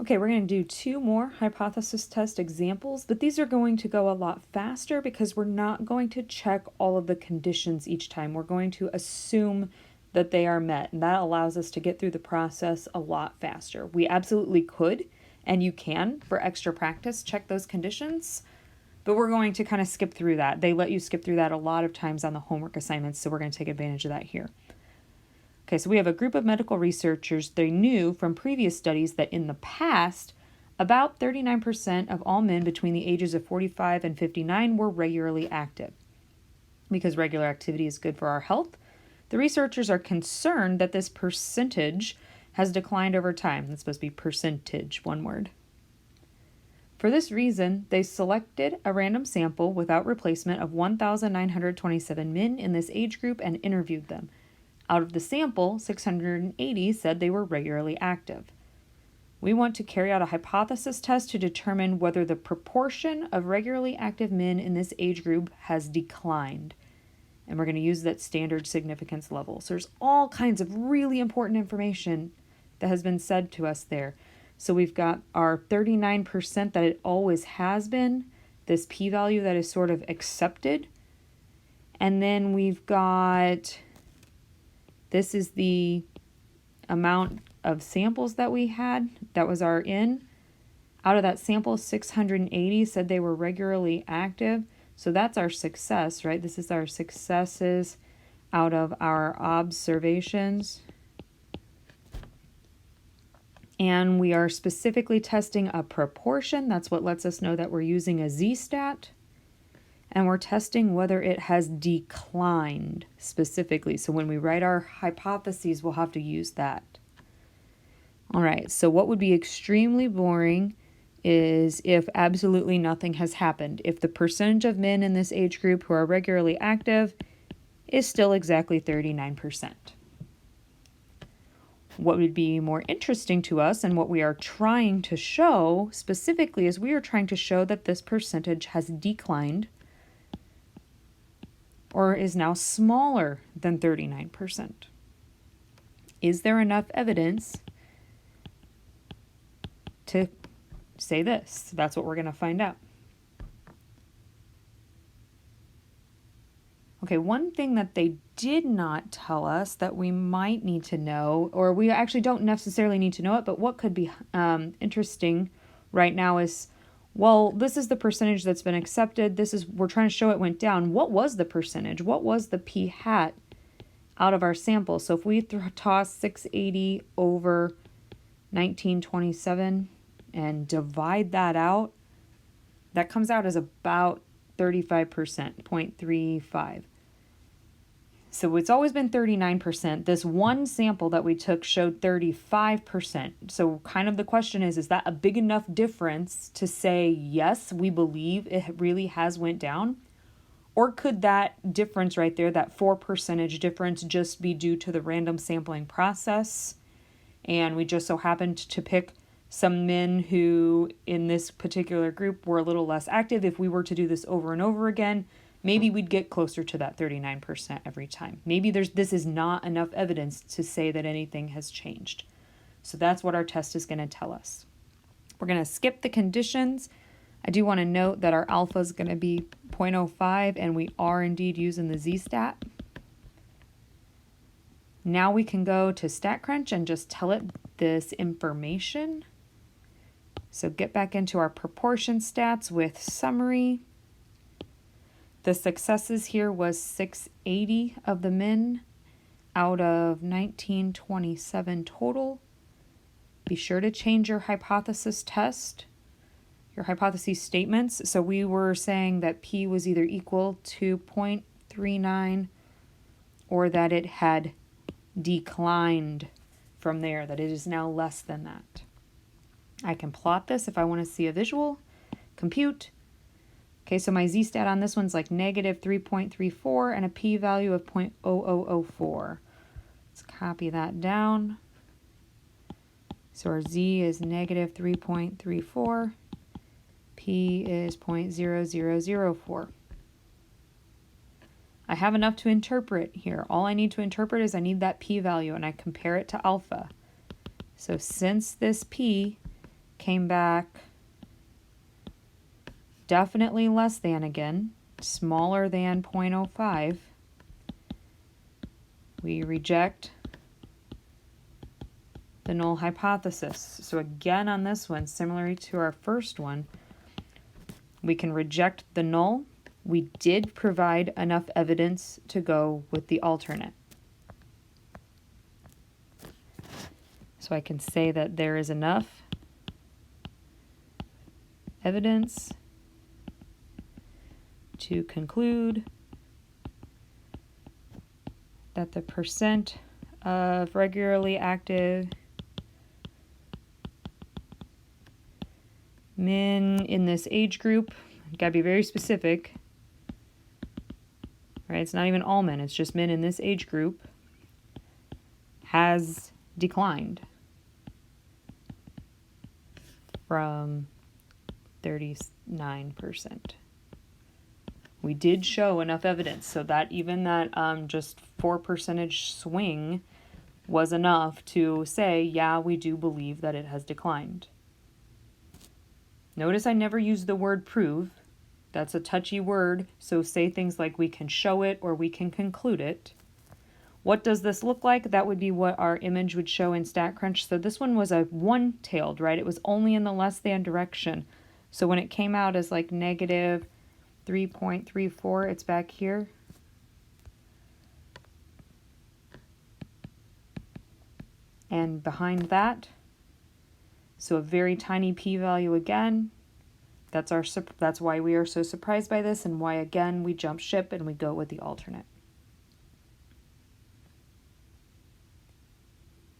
Okay, we're going to do 2 more hypothesis test examples, but these are going to go a lot faster because we're not going to check all of the conditions each time. We're going to assume that they are met, and that allows us to get through the process a lot faster. We absolutely could, and you can, for extra practice, check those conditions, but we're going to kind of skip through that. They let you skip through that a lot of times on the homework assignments, so we're going to take advantage of that here. Okay, so we have a group of medical researchers. They knew from previous studies that in the past, about 39% of all men between the ages of 45 and 59 were regularly active. Because regular activity is good for our health, the researchers are concerned that this percentage has declined over time. That's supposed to be percentage, one word. For this reason, they selected a random sample without replacement of 1,927 men in this age group and interviewed them. Out of the sample, 680 said they were regularly active. We want to carry out a hypothesis test to determine whether the proportion of regularly active men in this age group has declined. And we're going to use that standard significance level. So there's all kinds of really important information that has been said to us there. So we've got our 39% that it always has been, this p-value that is sort of accepted. And then we've got... this is the amount of samples that we had. That was our N. Out of that sample, 680 said they were regularly active. So that's our success, right? This is our successes out of our observations. And we are specifically testing a proportion. That's what lets us know that we're using a z-stat. And we're testing whether it has declined specifically. So when we write our hypotheses, we'll have to use that. All right, so what would be extremely boring is if absolutely nothing has happened. If the percentage of men in this age group who are regularly active is still exactly 39%. What would be more interesting to us and what we are trying to show specifically is we are trying to show that this percentage has declined or is now smaller than 39%. Is there enough evidence to say this? That's what we're going to find out. Okay, one thing that they did not tell us that we might need to know, or we actually don't necessarily need to know it, but what could be interesting right now is, well, this is the percentage that's been accepted. We're trying to show it went down. What was the percentage? What was the p hat out of our sample? So if we toss 680 over 1927 and divide that out, that comes out as about 35%, 0.35. So it's always been 39%. This one sample that we took showed 35%. So kind of the question is that a big enough difference to say, yes, we believe it really has went down? Or could that difference right there, that 4% difference, just be due to the random sampling process? And we just so happened to pick some men who in this particular group were a little less active. If we were to do this over and over again, maybe we'd get closer to that 39% every time. Maybe this is not enough evidence to say that anything has changed. So that's what our test is going to tell us. We're going to skip the conditions. I do want to note that our alpha is going to be 0.05, and we are indeed using the z-stat. Now we can go to StatCrunch and just tell it this information. So get back into our proportion stats with summary. The successes here was 680 of the men out of 1927 total. Be sure to change your hypothesis test, your hypothesis statements. So we were saying that P was either equal to 0.39 or that it had declined from there, that it is now less than that. I can plot this if I want to see a visual. Compute. Okay, so my z-stat on this one's like negative 3.34 and a p-value of 0.0004. Let's copy that down. So our z is negative 3.34. P is 0.0004. I have enough to interpret here. All I need to interpret is I need that p-value, and I compare it to alpha. So since this p came back definitely less than again, smaller than 0.05. We reject the null hypothesis. So again on this one, similarly to our first one, we can reject the null. We did provide enough evidence to go with the alternate. So I can say that there is enough evidence to conclude that the percent of regularly active men in this age group, you gotta be very specific, right? It's not even all men, it's just men in this age group, has declined from 39%. We did show enough evidence so that even that just 4% swing was enough to say, yeah, we do believe that it has declined. Notice I never use the word prove. That's a touchy word, so say things like we can show it or we can conclude it. What does this look like? That would be what our image would show in StatCrunch. So this one was a one-tailed, right? It was only in the less than direction. So when it came out as like negative 3.34, it's back here. And behind that, so a very tiny p-value again. That's why we are so surprised by this and why again we jump ship and we go with the alternate.